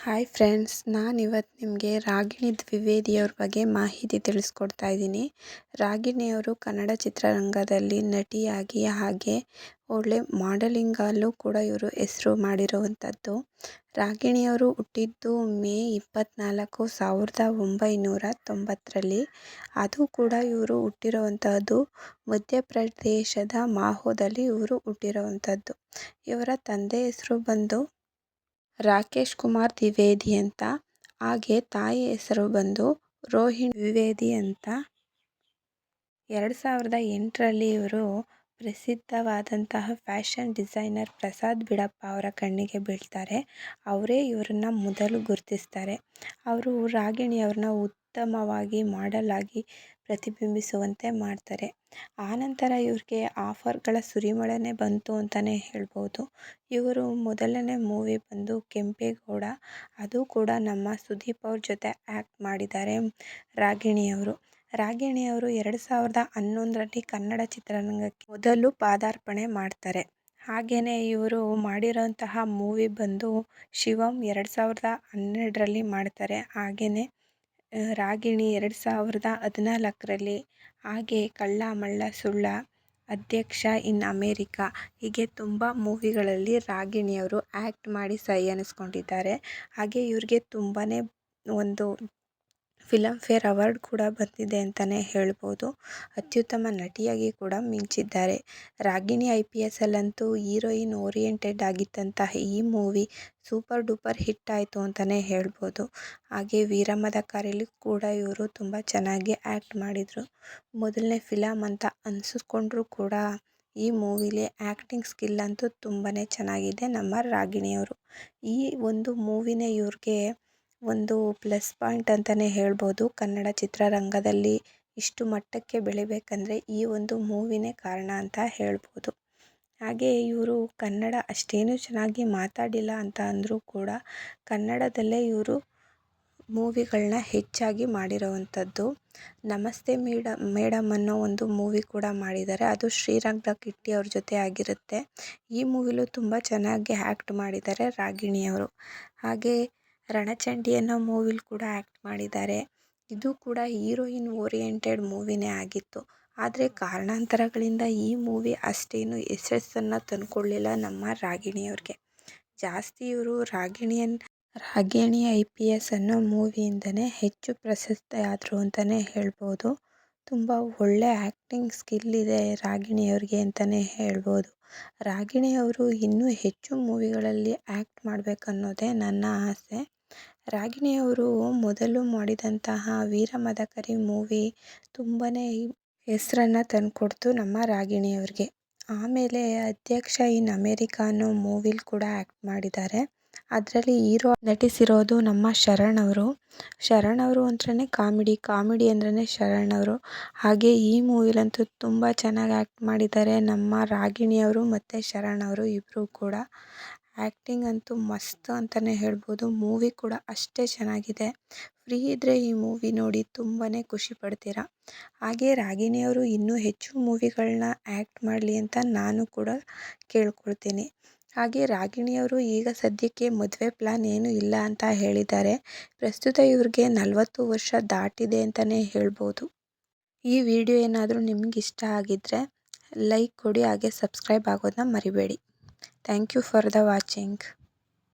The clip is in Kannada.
ಹಾಯ್ ಫ್ರೆಂಡ್ಸ್, ನಾನಿವತ್ತು ನಿಮಗೆ ರಾಗಿಣಿ ದ್ವಿವೇದಿಯವ್ರ ಬಗ್ಗೆ ಮಾಹಿತಿ ತಿಳಿಸ್ಕೊಡ್ತಾ ಇದ್ದೀನಿ. ರಾಗಿಣಿಯವರು ಕನ್ನಡ ಚಿತ್ರರಂಗದಲ್ಲಿ ನಟಿಯಾಗಿ ಹಾಗೆ ಒಳ್ಳೆ ಮಾಡೆಲಿಂಗಲ್ಲೂ ಕೂಡ ಇವರು ಹೆಸರು ಮಾಡಿರುವಂಥದ್ದು. ರಾಗಿಣಿಯವರು ಹುಟ್ಟಿದ್ದು ಮೇ 24, 1990ರಲ್ಲಿ. ಅದು ಕೂಡ ಇವರು ಹುಟ್ಟಿರುವಂಥದ್ದು ಮಧ್ಯಪ್ರದೇಶದ ಮಾಹೋದಲ್ಲಿ ಇವರು ಹುಟ್ಟಿರುವಂಥದ್ದು. ಇವರ ತಂದೆ ಹೆಸರು ಬಂದು ರಾಕೇಶ್ ಕುಮಾರ್ ದ್ವಿವೇದಿ ಅಂತ, ಹಾಗೆ ತಾಯಿ ಹೆಸರು ಬಂದು ರೋಹಿಣಿ ದ್ವಿವೇದಿ ಅಂತ. 2008ರಲ್ಲಿ ಇವರು ಪ್ರಸಿದ್ಧವಾದಂತಹ ಫ್ಯಾಷನ್ ಡಿಸೈನರ್ ಪ್ರಸಾದ್ ಬಿಡಪ್ಪ ಅವರ ಕಣ್ಣಿಗೆ ಬೀಳ್ತಾರೆ. ಅವರೇ ಇವರನ್ನು ಮೊದಲು ಗುರುತಿಸ್ತಾರೆ. ಅವರು ರಾಗಿಣಿಯವ್ರನ್ನ ಉತ್ತಮವಾಗಿ ಮಾಡೆಲ್ ಆಗಿ ಪ್ರತಿಬಿಂಬಿಸುವಂತೆ ಮಾಡ್ತಾರೆ. ಆನಂತರ ಇವ್ರಿಗೆ ಆಫರ್ಗಳ ಸುರಿಮಳೆನೇ ಬಂತು ಅಂತಲೇ ಹೇಳ್ಬೋದು. ಇವರು ಮೊದಲನೇ ಮೂವಿ ಬಂದು ಕೆಂಪೇಗೌಡ. ಅದು ಕೂಡ ನಮ್ಮ ಸುದೀಪ್ ಅವ್ರ ಜೊತೆ ಆ್ಯಕ್ಟ್ ಮಾಡಿದ್ದಾರೆ ರಾಗಿಣಿಯವರು. ರಾಗಿಣಿಯವರು 2011ರಲ್ಲಿ ಕನ್ನಡ ಚಿತ್ರರಂಗಕ್ಕೆ ಮೊದಲು ಪಾದಾರ್ಪಣೆ ಮಾಡ್ತಾರೆ. ಹಾಗೆಯೇ ಇವರು ಮಾಡಿರೋಂತಹ ಮೂವಿ ಬಂದು ಶಿವಮ್ 2012ರಲ್ಲಿ ಮಾಡ್ತಾರೆ. ಹಾಗೆಯೇ ರಾಗಿಣಿ 2014ರಲ್ಲಿ, ಹಾಗೆ ಕಳ್ಳ ಮಳ್ಳ ಸುಳ್ಳ, ಅಧ್ಯಕ್ಷ ಇನ್ ಅಮೇರಿಕಾ, ಹೀಗೆ ತುಂಬ ಮೂವಿಗಳಲ್ಲಿ ರಾಗಿಣಿಯವರು ಆ್ಯಕ್ಟ್ ಮಾಡಿ ಸೈ ಅನ್ನಿಸ್ಕೊಂಡಿದ್ದಾರೆ. ಹಾಗೆ ಇವ್ರಿಗೆ ತುಂಬಾ ಒಂದು ಫಿಲಮ್ಫೇರ್ ಅವಾರ್ಡ್ ಕೂಡ ಬಂದಿದೆ ಅಂತಲೇ ಹೇಳ್ಬೋದು. ಅತ್ಯುತ್ತಮ ನಟಿಯಾಗಿ ಕೂಡ ಮಿಂಚಿದ್ದಾರೆ. ರಾಗಿಣಿ IPS ಅಲ್ಲಂತೂ ಹೀರೋಯಿನ್ ಓರಿಯೆಂಟೆಡ್ ಆಗಿದ್ದಂತಹ ಈ ಮೂವಿ ಸೂಪರ್ ಡೂಪರ್ ಹಿಟ್ ಆಯಿತು ಅಂತಲೇ ಹೇಳ್ಬೋದು. ಹಾಗೆ ವೀರಮದಕಾರಿಯಲ್ಲಿ ಕೂಡ ಇವರು ತುಂಬ ಚೆನ್ನಾಗಿ ಆ್ಯಕ್ಟ್ ಮಾಡಿದರು. ಮೊದಲನೇ ಫಿಲಮ್ ಅಂತ ಅನಿಸ್ಕೊಂಡ್ರೂ ಕೂಡ ಈ ಮೂವಿಲಿ ಆ್ಯಕ್ಟಿಂಗ್ ಸ್ಕಿಲ್ ಅಂತೂ ತುಂಬಾ ಚೆನ್ನಾಗಿದೆ ನಮ್ಮ ರಾಗಿಣಿಯವರು. ಈ ಒಂದು ಮೂವಿನೇ ಇವ್ರಿಗೆ ಒಂದು ಪ್ಲಸ್ ಪಾಯಿಂಟ್ ಅಂತಲೇ ಹೇಳ್ಬೋದು. ಕನ್ನಡ ಚಿತ್ರರಂಗದಲ್ಲಿ ಇಷ್ಟು ಮಟ್ಟಕ್ಕೆ ಬೆಳಿಬೇಕಂದ್ರೆ ಈ ಒಂದು ಮೂವಿನೇ ಕಾರಣ ಅಂತ ಹೇಳ್ಬೋದು. ಹಾಗೆ ಇವರು ಕನ್ನಡ ಅಷ್ಟೇನು ಚೆನ್ನಾಗಿ ಮಾತಾಡಿಲ್ಲ ಅಂತ ಅಂದರೂ ಕೂಡ ಕನ್ನಡದಲ್ಲೇ ಇವರು ಮೂವಿಗಳನ್ನ ಹೆಚ್ಚಾಗಿ ಮಾಡಿರೋವಂಥದ್ದು. ನಮಸ್ತೆ ಮೇಡಮ್ ಅನ್ನೋ ಒಂದು ಮೂವಿ ಕೂಡ ಮಾಡಿದ್ದಾರೆ. ಅದು ಶ್ರೀರಂಗ ಕಿಟ್ಟಿ ಅವ್ರ ಜೊತೆ ಆಗಿರುತ್ತೆ. ಈ ಮೂವಿಲೂ ತುಂಬ ಚೆನ್ನಾಗಿ ಆ್ಯಕ್ಟ್ ಮಾಡಿದ್ದಾರೆ ರಾಗಿಣಿಯವರು. ಹಾಗೆ ರಣಚಂಡಿ ಅನ್ನೋ ಮೂವಿಲಿ ಕೂಡ ಆ್ಯಕ್ಟ್ ಮಾಡಿದ್ದಾರೆ. ಇದು ಕೂಡ ಹೀರೋಯಿನ್ ಓರಿಯೆಂಟೆಡ್ ಮೂವಿನೇ ಆಗಿತ್ತು. ಆದರೆ ಕಾರಣಾಂತರಗಳಿಂದ ಈ ಮೂವಿ ಅಷ್ಟೇನು ಯಶಸ್ಸನ್ನು ತಂದುಕೊಳ್ಳಿಲ್ಲ ನಮ್ಮ ರಾಗಿಣಿಯವ್ರಿಗೆ. ಜಾಸ್ತಿ ಇವರು ರಾಗಿಣಿ IPS ಅನ್ನೋ ಮೂವಿಯಿಂದನೇ ಹೆಚ್ಚು ಪ್ರಸಿದ್ಧಿ ಆದರು ಅಂತಲೇ ಹೇಳ್ಬೋದು. ತುಂಬ ಒಳ್ಳೆ ಆ್ಯಕ್ಟಿಂಗ್ ಸ್ಕಿಲ್ ಇದೆ ರಾಗಿಣಿಯವ್ರಿಗೆ ಅಂತಲೇ ಹೇಳ್ಬೋದು. ರಾಗಿಣಿಯವರು ಇನ್ನೂ ಹೆಚ್ಚು ಮೂವಿಗಳಲ್ಲಿ ಆ್ಯಕ್ಟ್ ಮಾಡಬೇಕನ್ನೋದೇ ನನ್ನ ಆಸೆ. ರಾಗಿಣಿಯವರು ಮೊದಲು ಮಾಡಿದಂತಹ ವೀರಮದಕರಿ ಮೂವಿ ತುಂಬಾ ಹೆಸರನ್ನು ತಂದುಕೊಡ್ತು ನಮ್ಮ ರಾಗಿಣಿಯವ್ರಿಗೆ. ಆಮೇಲೆ ಅಧ್ಯಕ್ಷ ಇನ್ ಅಮೇರಿಕಾ ಅನ್ನೋ ಮೂವಿಲಿ ಕೂಡ ಆ್ಯಕ್ಟ್ ಮಾಡಿದ್ದಾರೆ. ಅದರಲ್ಲಿ ಹೀರೋ ನಟಿಸಿರೋದು ನಮ್ಮ ಶರಣ್ ಅವರು. ಶರಣ್ ಅವರು ಅಂದ್ರೇ ಕಾಮಿಡಿ ಅಂದ್ರೇ ಶರಣ್ ಅವರು. ಹಾಗೆ ಈ ಮೂವಿಲಂತೂ ತುಂಬ ಚೆನ್ನಾಗಿ ಆ್ಯಕ್ಟ್ ಮಾಡಿದ್ದಾರೆ ನಮ್ಮ ರಾಗಿಣಿಯವರು ಮತ್ತು ಶರಣ್ ಅವರು ಇಬ್ಬರು ಕೂಡ. ಆ್ಯಕ್ಟಿಂಗ್ ಅಂತೂ ಮಸ್ತ್ ಅಂತಲೇ ಹೇಳ್ಬೋದು. ಮೂವಿ ಕೂಡ ಅಷ್ಟೇ ಚೆನ್ನಾಗಿದೆ. ಫ್ರೀ ಇದ್ದರೆ ಈ ಮೂವಿ ನೋಡಿ ತುಂಬಾ ಖುಷಿ ಪಡ್ತೀರಾ. ಹಾಗೆ ರಾಗಿಣಿಯವರು ಇನ್ನೂ ಹೆಚ್ಚು ಮೂವಿಗಳನ್ನ ಆ್ಯಕ್ಟ್ ಮಾಡಲಿ ಅಂತ ನಾನು ಕೂಡ ಕೇಳ್ಕೊಳ್ತೀನಿ. ಹಾಗೆ ರಾಗಿಣಿಯವರು ಈಗ ಸದ್ಯಕ್ಕೆ ಮದುವೆ ಪ್ಲ್ಯಾನ್ ಏನೂ ಇಲ್ಲ ಅಂತ ಹೇಳಿದ್ದಾರೆ. ಪ್ರಸ್ತುತ ಇವ್ರಿಗೆ 40 ವರ್ಷ ದಾಟಿದೆ ಅಂತಲೇ ಹೇಳ್ಬೋದು. ಈ ವಿಡಿಯೋ ಏನಾದರೂ ನಿಮ್ಗೆ ಇಷ್ಟ ಆಗಿದ್ದರೆ ಲೈಕ್ ಕೊಡಿ, ಹಾಗೆ ಸಬ್ಸ್ಕ್ರೈಬ್ ಆಗೋದನ್ನ ಮರಿಬೇಡಿ. Thank you for the watching.